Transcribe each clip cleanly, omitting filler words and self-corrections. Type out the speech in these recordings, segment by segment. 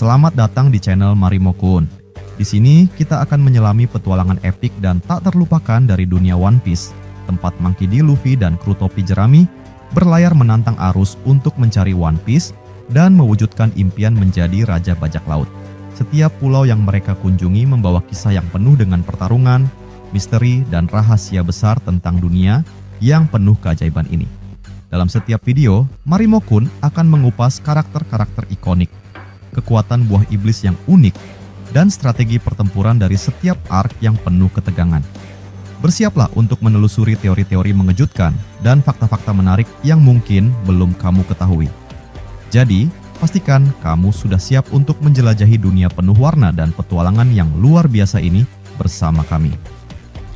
Selamat datang di channel Marimo-kun. Di sini kita akan menyelami petualangan epik dan tak terlupakan dari dunia One Piece, tempat Monkey D. Luffy dan kru topi jerami berlayar menantang arus untuk mencari One Piece dan mewujudkan impian menjadi Raja Bajak Laut. Setiap pulau yang mereka kunjungi membawa kisah yang penuh dengan pertarungan, misteri, dan rahasia besar tentang dunia yang penuh keajaiban ini. Dalam setiap video, Marimo-kun akan mengupas karakter-karakter ikonik, kekuatan buah iblis yang unik, dan strategi pertempuran dari setiap arc yang penuh ketegangan. Bersiaplah untuk menelusuri teori-teori mengejutkan dan fakta-fakta menarik yang mungkin belum kamu ketahui. Jadi, pastikan kamu sudah siap untuk menjelajahi dunia penuh warna dan petualangan yang luar biasa ini bersama kami.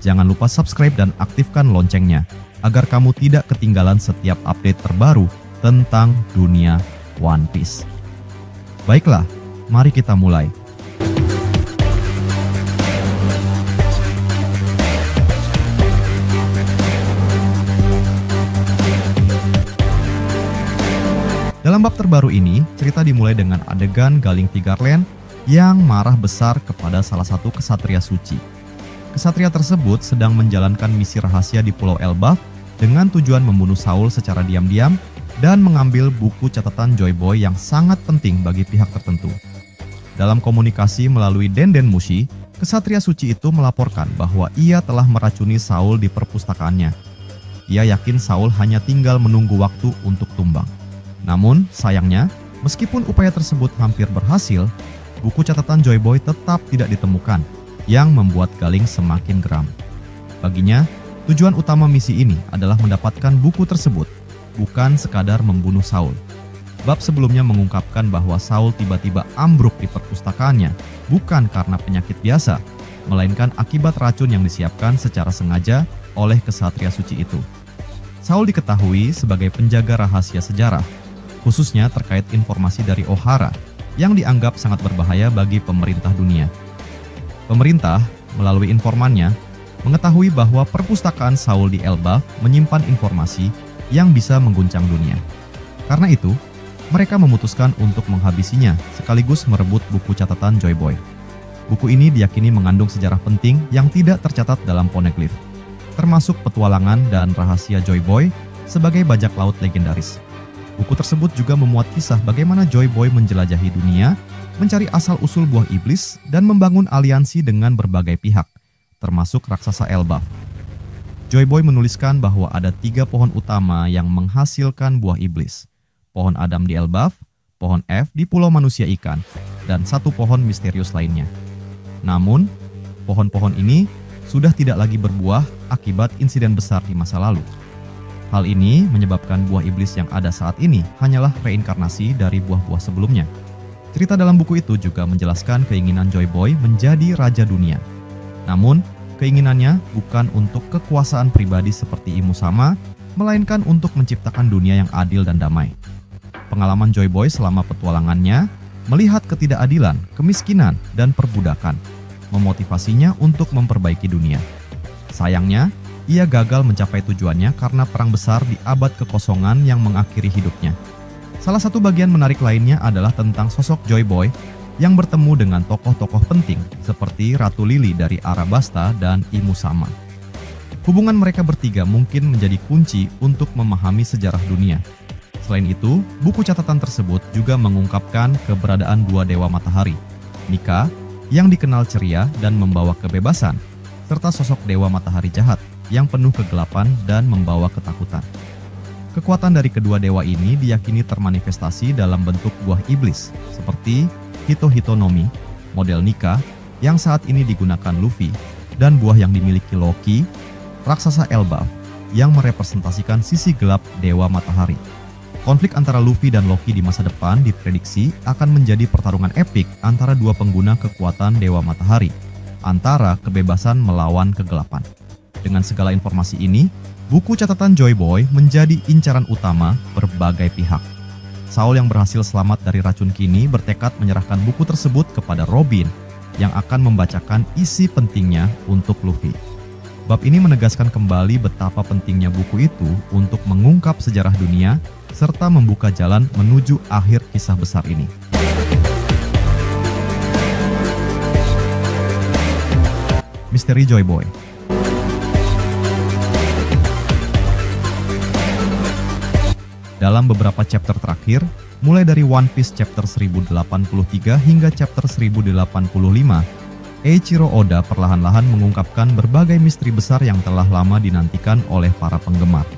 Jangan lupa subscribe dan aktifkan loncengnya, agar kamu tidak ketinggalan setiap update terbaru tentang dunia One Piece. Baiklah, mari kita mulai. Dalam bab terbaru ini, cerita dimulai dengan adegan Galing Tigarland yang marah besar kepada salah satu kesatria suci. Kesatria tersebut sedang menjalankan misi rahasia di Pulau Elbaf dengan tujuan membunuh Saul secara diam-diam dan mengambil buku catatan Joy Boy yang sangat penting bagi pihak tertentu. Dalam komunikasi melalui Denden Mushi, kesatria suci itu melaporkan bahwa ia telah meracuni Saul di perpustakaannya. Ia yakin Saul hanya tinggal menunggu waktu untuk tumbang. Namun, sayangnya, meskipun upaya tersebut hampir berhasil, buku catatan Joy Boy tetap tidak ditemukan, yang membuat Galing semakin geram. Baginya, tujuan utama misi ini adalah mendapatkan buku tersebut, bukan sekadar membunuh Saul. Bab sebelumnya mengungkapkan bahwa Saul tiba-tiba ambruk di perpustakaannya, bukan karena penyakit biasa, melainkan akibat racun yang disiapkan secara sengaja oleh kesatria suci itu. Saul diketahui sebagai penjaga rahasia sejarah, khususnya terkait informasi dari Ohara yang dianggap sangat berbahaya bagi pemerintah dunia. Pemerintah, melalui informannya, mengetahui bahwa perpustakaan Saul di Elbaf menyimpan informasi yang bisa mengguncang dunia. Karena itu, mereka memutuskan untuk menghabisinya sekaligus merebut buku catatan Joy Boy. Buku ini diyakini mengandung sejarah penting yang tidak tercatat dalam poneglyph, termasuk petualangan dan rahasia Joy Boy sebagai bajak laut legendaris. Buku tersebut juga memuat kisah bagaimana Joy Boy menjelajahi dunia, mencari asal-usul buah iblis, dan membangun aliansi dengan berbagai pihak, termasuk raksasa Elbaf. Joy Boy menuliskan bahwa ada 3 pohon utama yang menghasilkan buah iblis. Pohon Adam di Elbaf, pohon F di Pulau Manusia Ikan, dan 1 pohon misterius lainnya. Namun, pohon-pohon ini sudah tidak lagi berbuah akibat insiden besar di masa lalu. Hal ini menyebabkan buah iblis yang ada saat ini hanyalah reinkarnasi dari buah-buah sebelumnya. Cerita dalam buku itu juga menjelaskan keinginan Joy Boy menjadi raja dunia. Namun, keinginannya bukan untuk kekuasaan pribadi seperti Imu Sama, melainkan untuk menciptakan dunia yang adil dan damai. Pengalaman Joy Boy selama petualangannya melihat ketidakadilan, kemiskinan, dan perbudakan, memotivasinya untuk memperbaiki dunia. Sayangnya, ia gagal mencapai tujuannya karena perang besar di abad kekosongan yang mengakhiri hidupnya. Salah satu bagian menarik lainnya adalah tentang sosok Joy Boy yang bertemu dengan tokoh-tokoh penting seperti Ratu Lily dari Arabasta dan Imu Sama. Hubungan mereka bertiga mungkin menjadi kunci untuk memahami sejarah dunia. Selain itu, buku catatan tersebut juga mengungkapkan keberadaan 2 dewa matahari, Nika yang dikenal ceria dan membawa kebebasan, serta sosok dewa matahari jahat yang penuh kegelapan dan membawa ketakutan. Kekuatan dari kedua dewa ini diyakini termanifestasi dalam bentuk buah iblis seperti Hito-Hitonomi, model Nika, yang saat ini digunakan Luffy, dan buah yang dimiliki Loki, raksasa Elbaf, yang merepresentasikan sisi gelap Dewa Matahari. Konflik antara Luffy dan Loki di masa depan diprediksi akan menjadi pertarungan epik antara 2 pengguna kekuatan Dewa Matahari, antara kebebasan melawan kegelapan. Dengan segala informasi ini, buku catatan Joy Boy menjadi incaran utama berbagai pihak. Saul yang berhasil selamat dari racun kini bertekad menyerahkan buku tersebut kepada Robin yang akan membacakan isi pentingnya untuk Luffy. Bab ini menegaskan kembali betapa pentingnya buku itu untuk mengungkap sejarah dunia serta membuka jalan menuju akhir kisah besar ini. misteri Joy Boy. Dalam beberapa chapter terakhir, mulai dari One Piece chapter 1083 hingga chapter 1085, Eiichiro Oda perlahan-lahan mengungkapkan berbagai misteri besar yang telah lama dinantikan oleh para penggemar.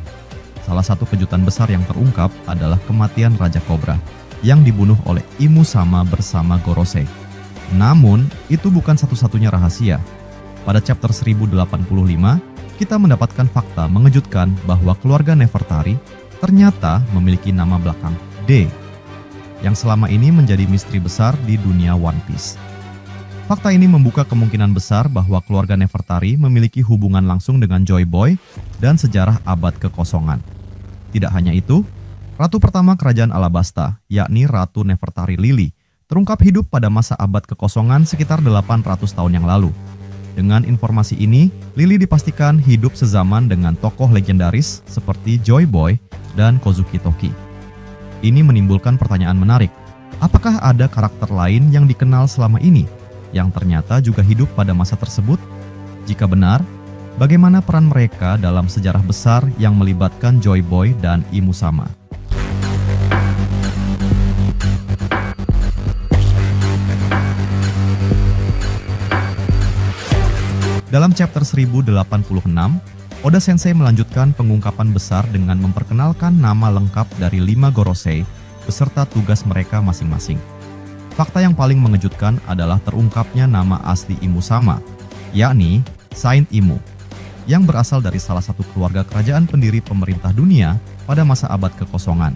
Salah satu kejutan besar yang terungkap adalah kematian Raja Cobra yang dibunuh oleh Imu Sama bersama Gorosei. Namun, itu bukan satu-satunya rahasia. Pada chapter 1085, kita mendapatkan fakta mengejutkan bahwa keluarga Nefertari ternyata memiliki nama belakang D, yang selama ini menjadi misteri besar di dunia One Piece. Fakta ini membuka kemungkinan besar bahwa keluarga Nefertari memiliki hubungan langsung dengan Joy Boy dan sejarah abad kekosongan. Tidak hanya itu, Ratu pertama kerajaan Alabasta, yakni Ratu Nefertari Lily, terungkap hidup pada masa abad kekosongan sekitar 800 tahun yang lalu. Dengan informasi ini, Lily dipastikan hidup sezaman dengan tokoh legendaris seperti Joy Boy dan Kozuki Toki. Ini menimbulkan pertanyaan menarik. Apakah ada karakter lain yang dikenal selama ini yang ternyata juga hidup pada masa tersebut? Jika benar, bagaimana peran mereka dalam sejarah besar yang melibatkan Joy Boy dan Imu Sama? Dalam chapter 1086, Oda Sensei melanjutkan pengungkapan besar dengan memperkenalkan nama lengkap dari 5 Gorosei beserta tugas mereka masing-masing. Fakta yang paling mengejutkan adalah terungkapnya nama asli Imu Sama, yakni Saint Imu, yang berasal dari salah satu keluarga kerajaan pendiri pemerintah dunia pada masa abad kekosongan.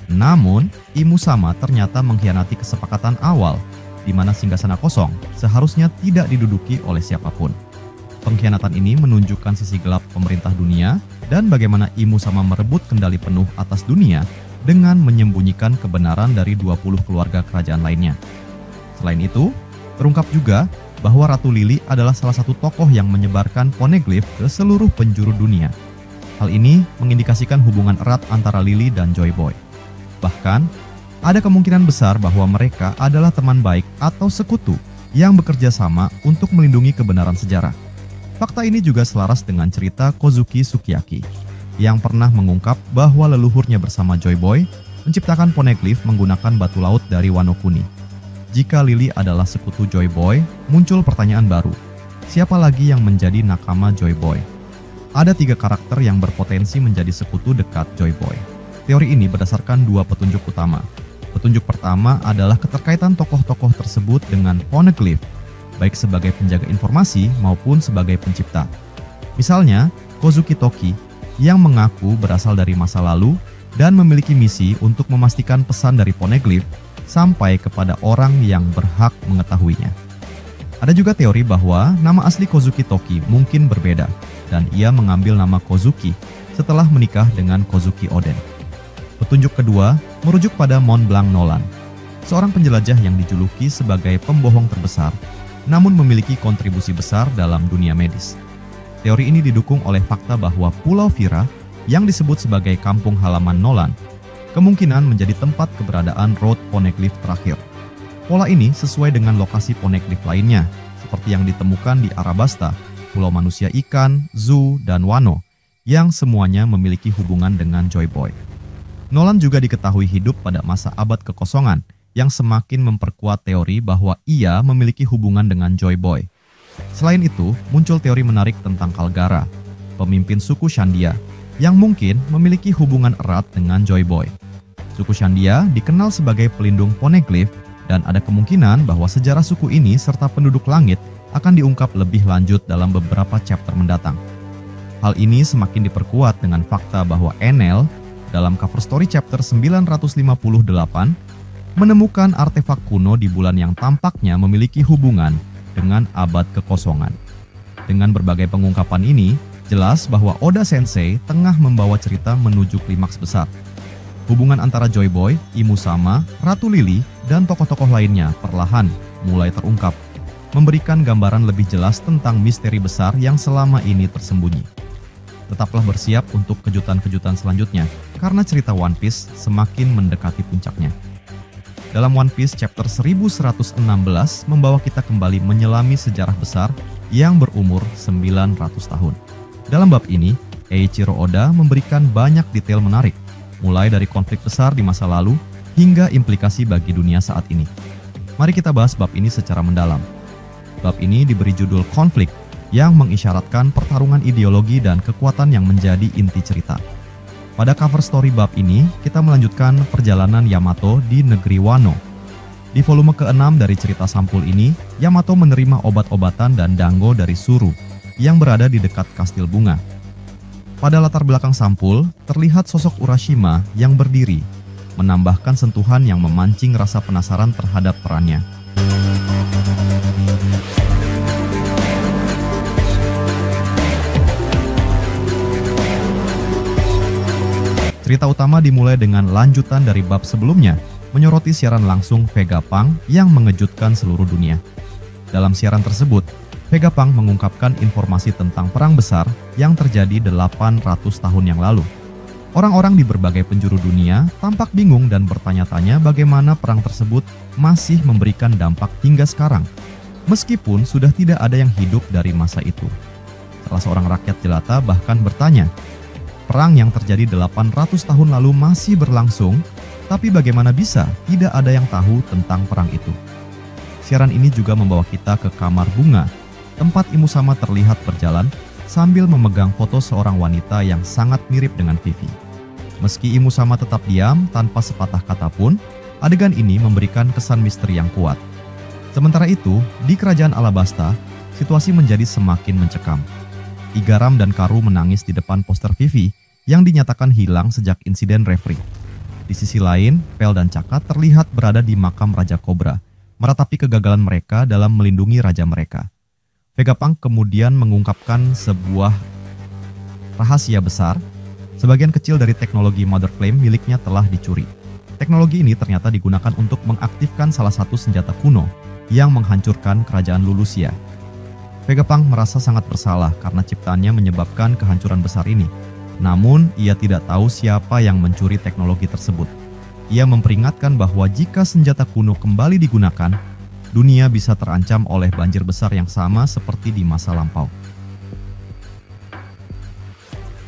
Namun, Imu Sama ternyata mengkhianati kesepakatan awal, di mana singgasana kosong seharusnya tidak diduduki oleh siapapun. Pengkhianatan ini menunjukkan sisi gelap pemerintah dunia dan bagaimana Imu Sama merebut kendali penuh atas dunia dengan menyembunyikan kebenaran dari 20 keluarga kerajaan lainnya. Selain itu, terungkap juga bahwa Ratu Lily adalah salah satu tokoh yang menyebarkan poneglyph ke seluruh penjuru dunia. Hal ini mengindikasikan hubungan erat antara Lily dan Joy Boy. Bahkan, ada kemungkinan besar bahwa mereka adalah teman baik atau sekutu yang bekerja sama untuk melindungi kebenaran sejarah. Fakta ini juga selaras dengan cerita Kozuki Sukiyaki, yang pernah mengungkap bahwa leluhurnya bersama Joy Boy menciptakan poneglyph menggunakan batu laut dari Wano Kuni. Jika Lily adalah sekutu Joy Boy, muncul pertanyaan baru. Siapa lagi yang menjadi nakama Joy Boy? Ada 3 karakter yang berpotensi menjadi sekutu dekat Joy Boy. Teori ini berdasarkan 2 petunjuk utama. Petunjuk pertama adalah keterkaitan tokoh-tokoh tersebut dengan poneglyph, baik sebagai penjaga informasi maupun sebagai pencipta. Misalnya, Kozuki Toki yang mengaku berasal dari masa lalu dan memiliki misi untuk memastikan pesan dari poneglyph sampai kepada orang yang berhak mengetahuinya. Ada juga teori bahwa nama asli Kozuki Toki mungkin berbeda dan ia mengambil nama Kozuki setelah menikah dengan Kozuki Oden. Petunjuk kedua merujuk pada Mont Blanc Nolan, seorang penjelajah yang dijuluki sebagai pembohong terbesar namun memiliki kontribusi besar dalam dunia medis. Teori ini didukung oleh fakta bahwa Pulau Vira yang disebut sebagai kampung halaman Nolan kemungkinan menjadi tempat keberadaan Road Poneglyph terakhir. Pola ini sesuai dengan lokasi poneglyph lainnya, seperti yang ditemukan di Arabasta, Pulau Manusia Ikan, Zu, dan Wano, yang semuanya memiliki hubungan dengan Joy Boy. Nolan juga diketahui hidup pada masa abad kekosongan, yang semakin memperkuat teori bahwa ia memiliki hubungan dengan Joy Boy. Selain itu, muncul teori menarik tentang Kalgara, pemimpin suku Shandia, yang mungkin memiliki hubungan erat dengan Joy Boy. Suku Shandia dikenal sebagai pelindung poneglyph dan ada kemungkinan bahwa sejarah suku ini serta penduduk langit akan diungkap lebih lanjut dalam beberapa chapter mendatang. Hal ini semakin diperkuat dengan fakta bahwa Enel dalam cover story chapter 958 menemukan artefak kuno di bulan yang tampaknya memiliki hubungan dengan abad kekosongan. Dengan berbagai pengungkapan ini, jelas bahwa Oda Sensei tengah membawa cerita menuju klimaks besar. Hubungan antara Joy Boy, Imu Sama, Ratu Lily, dan tokoh-tokoh lainnya perlahan mulai terungkap, memberikan gambaran lebih jelas tentang misteri besar yang selama ini tersembunyi. Tetaplah bersiap untuk kejutan-kejutan selanjutnya, karena cerita One Piece semakin mendekati puncaknya. Dalam One Piece chapter 1116 membawa kita kembali menyelami sejarah besar yang berumur 900 tahun. Dalam bab ini, Eiichiro Oda memberikan banyak detail menarik, mulai dari konflik besar di masa lalu hingga implikasi bagi dunia saat ini. Mari kita bahas bab ini secara mendalam. Bab ini diberi judul Konflik, yang mengisyaratkan pertarungan ideologi dan kekuatan yang menjadi inti cerita. Pada cover story bab ini, kita melanjutkan perjalanan Yamato di negeri Wano. Di volume ke-6 dari cerita sampul ini, Yamato menerima obat-obatan dan dango dari Suru yang berada di dekat kastil bunga. Pada latar belakang sampul, terlihat sosok Urashima yang berdiri, menambahkan sentuhan yang memancing rasa penasaran terhadap perannya. Cerita utama dimulai dengan lanjutan dari bab sebelumnya, menyoroti siaran langsung Vegapunk yang mengejutkan seluruh dunia. Dalam siaran tersebut, Vegapunk mengungkapkan informasi tentang perang besar yang terjadi 800 tahun yang lalu. Orang-orang di berbagai penjuru dunia tampak bingung dan bertanya-tanya bagaimana perang tersebut masih memberikan dampak hingga sekarang, meskipun sudah tidak ada yang hidup dari masa itu. Salah seorang rakyat jelata bahkan bertanya, perang yang terjadi 800 tahun lalu masih berlangsung, tapi bagaimana bisa tidak ada yang tahu tentang perang itu? Siaran ini juga membawa kita ke kamar bunga, tempat Imusama terlihat berjalan sambil memegang foto seorang wanita yang sangat mirip dengan Vivi. Meski Imusama tetap diam tanpa sepatah kata pun, adegan ini memberikan kesan misteri yang kuat. Sementara itu, di kerajaan Alabasta, situasi menjadi semakin mencekam. Igaram dan Karu menangis di depan poster Vivi yang dinyatakan hilang sejak insiden Reverie. Di sisi lain, Pel dan Caka terlihat berada di makam Raja Cobra, meratapi kegagalan mereka dalam melindungi raja mereka. Vegapunk kemudian mengungkapkan sebuah rahasia besar. Sebagian kecil dari teknologi Mother Flame miliknya telah dicuri. Teknologi ini ternyata digunakan untuk mengaktifkan salah satu senjata kuno yang menghancurkan kerajaan Lulusia. Vegapunk merasa sangat bersalah karena ciptaannya menyebabkan kehancuran besar ini. Namun, ia tidak tahu siapa yang mencuri teknologi tersebut. Ia memperingatkan bahwa jika senjata kuno kembali digunakan, dunia bisa terancam oleh banjir besar yang sama seperti di masa lampau.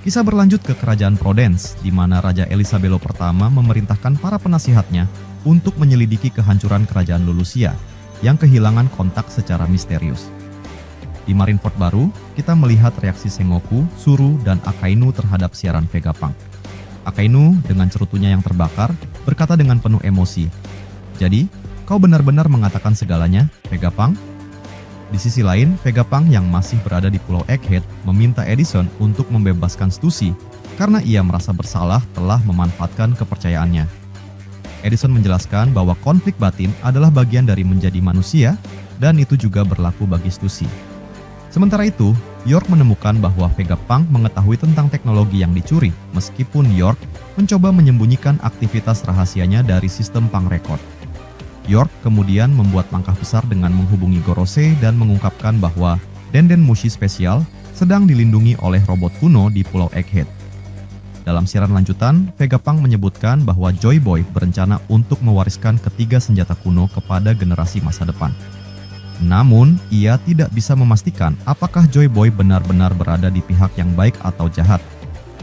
Kisah berlanjut ke kerajaan Prodence, di mana Raja Elisabelo pertama memerintahkan para penasihatnya untuk menyelidiki kehancuran kerajaan Lulusia yang kehilangan kontak secara misterius. Di Marineford baru, kita melihat reaksi Sengoku, Suru, dan Akainu terhadap siaran Vegapunk. Akainu dengan cerutunya yang terbakar berkata dengan penuh emosi, "Jadi, kau benar-benar mengatakan segalanya, Vegapunk?" Di sisi lain, Vegapunk yang masih berada di Pulau Egghead meminta Edison untuk membebaskan Stussy karena ia merasa bersalah telah memanfaatkan kepercayaannya. Edison menjelaskan bahwa konflik batin adalah bagian dari menjadi manusia dan itu juga berlaku bagi Stussy. Sementara itu, York menemukan bahwa Vegapunk mengetahui tentang teknologi yang dicuri, meskipun York mencoba menyembunyikan aktivitas rahasianya dari sistem Punk Record. York kemudian membuat langkah besar dengan menghubungi Gorosei dan mengungkapkan bahwa Denden Mushi spesial sedang dilindungi oleh robot kuno di Pulau Egghead. Dalam siaran lanjutan, Vegapunk menyebutkan bahwa Joy Boy berencana untuk mewariskan ketiga senjata kuno kepada generasi masa depan. Namun, ia tidak bisa memastikan apakah Joy Boy benar-benar berada di pihak yang baik atau jahat,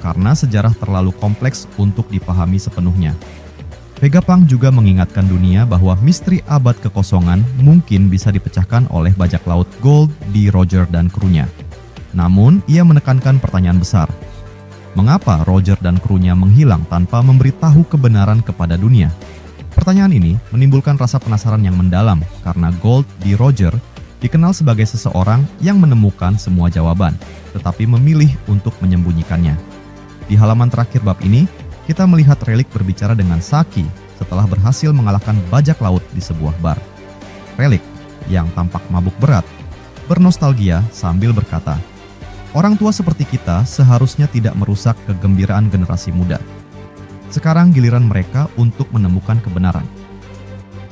karena sejarah terlalu kompleks untuk dipahami sepenuhnya. Vegapunk juga mengingatkan dunia bahwa misteri abad kekosongan mungkin bisa dipecahkan oleh bajak laut Gold di Roger dan krunya. Namun, ia menekankan pertanyaan besar. Mengapa Roger dan krunya menghilang tanpa memberitahu kebenaran kepada dunia? Pertanyaan ini menimbulkan rasa penasaran yang mendalam karena Gold di Roger dikenal sebagai seseorang yang menemukan semua jawaban, tetapi memilih untuk menyembunyikannya. Di halaman terakhir bab ini, kita melihat Relic berbicara dengan Saki setelah berhasil mengalahkan bajak laut di sebuah bar. Relic, yang tampak mabuk berat, bernostalgia sambil berkata, "Orang tua seperti kita seharusnya tidak merusak kegembiraan generasi muda. Sekarang giliran mereka untuk menemukan kebenaran."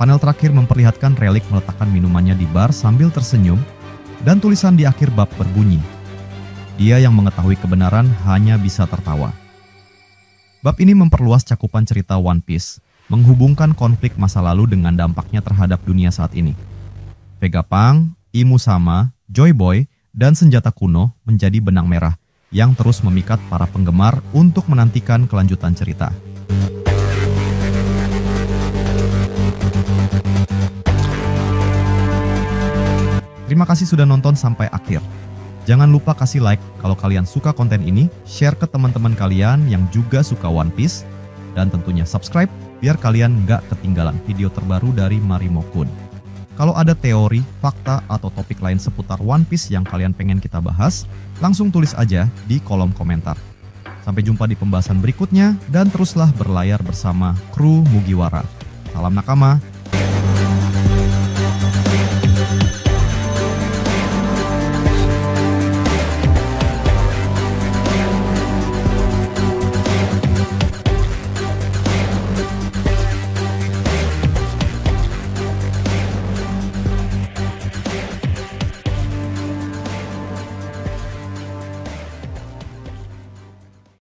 Panel terakhir memperlihatkan Relic meletakkan minumannya di bar sambil tersenyum, dan tulisan di akhir bab berbunyi, "Dia yang mengetahui kebenaran hanya bisa tertawa." Bab ini memperluas cakupan cerita One Piece, menghubungkan konflik masa lalu dengan dampaknya terhadap dunia saat ini. Vegapunk, Imusama, Joy Boy, dan senjata kuno menjadi benang merah yang terus memikat para penggemar untuk menantikan kelanjutan cerita. Terima kasih sudah nonton sampai akhir. Jangan lupa kasih like kalau kalian suka konten ini, share ke teman-teman kalian yang juga suka One Piece, dan tentunya subscribe biar kalian nggak ketinggalan video terbaru dari Marimo Kun. Kalau ada teori, fakta, atau topik lain seputar One Piece yang kalian pengen kita bahas, langsung tulis aja di kolom komentar. Sampai jumpa di pembahasan berikutnya, dan teruslah berlayar bersama kru Mugiwara. Salam nakama.